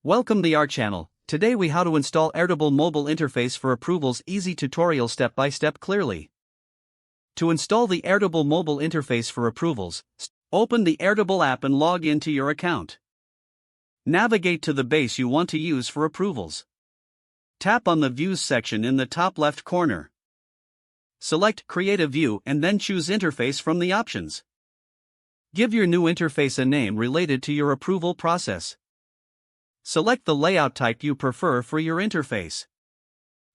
Welcome to our channel. Today we how to install Airtable mobile interface for approvals easy tutorial step by step clearly. To install the Airtable mobile interface for approvals, open the Airtable app and log into your account. Navigate to the base you want to use for approvals. Tap on the Views section in the top left corner. Select Create a View and then choose Interface from the options. Give your new interface a name related to your approval process. Select the layout type you prefer for your interface.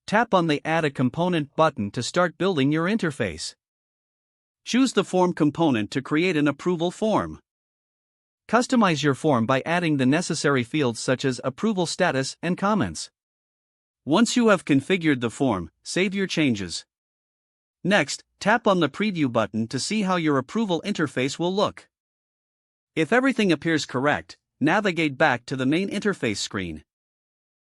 Tap on the Add a Component button to start building your interface. Choose the form component to create an approval form. Customize your form by adding the necessary fields such as approval status and comments. Once you have configured the form, save your changes. Next, tap on the Preview button to see how your approval interface will look. If everything appears correct, navigate back to the main interface screen.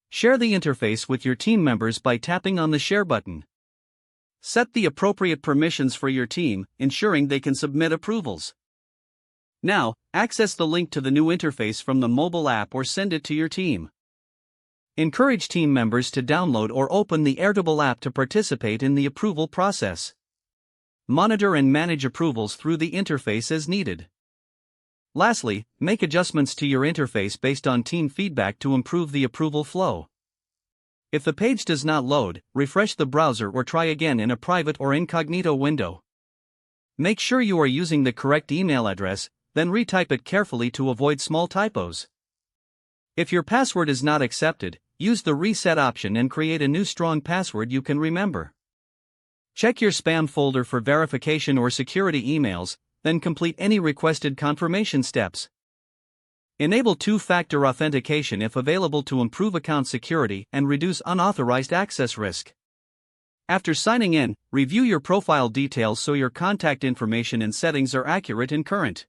Share the interface with your team members by tapping on the Share button. Set the appropriate permissions for your team, ensuring they can submit approvals. Now, access the link to the new interface from the mobile app or send it to your team. Encourage team members to download or open the Airtable app to participate in the approval process. Monitor and manage approvals through the interface as needed. Lastly, make adjustments to your interface based on team feedback to improve the approval flow. If the page does not load, refresh the browser or try again in a private or incognito window. Make sure you are using the correct email address, then retype it carefully to avoid small typos. If your password is not accepted, use the reset option and create a new strong password you can remember. Check your spam folder for verification or security emails, then complete any requested confirmation steps. Enable two-factor authentication if available to improve account security and reduce unauthorized access risk. After signing in, review your profile details so your contact information and settings are accurate and current.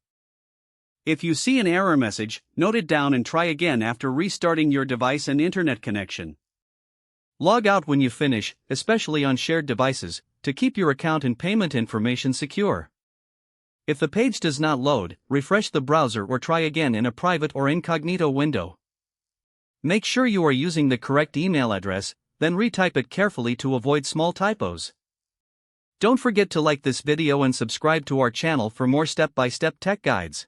If you see an error message, note it down and try again after restarting your device and internet connection. Log out when you finish, especially on shared devices, to keep your account and payment information secure. If the page does not load, refresh the browser or try again in a private or incognito window. Make sure you are using the correct email address, then retype it carefully to avoid small typos. Don't forget to like this video and subscribe to our channel for more step-by-step tech guides.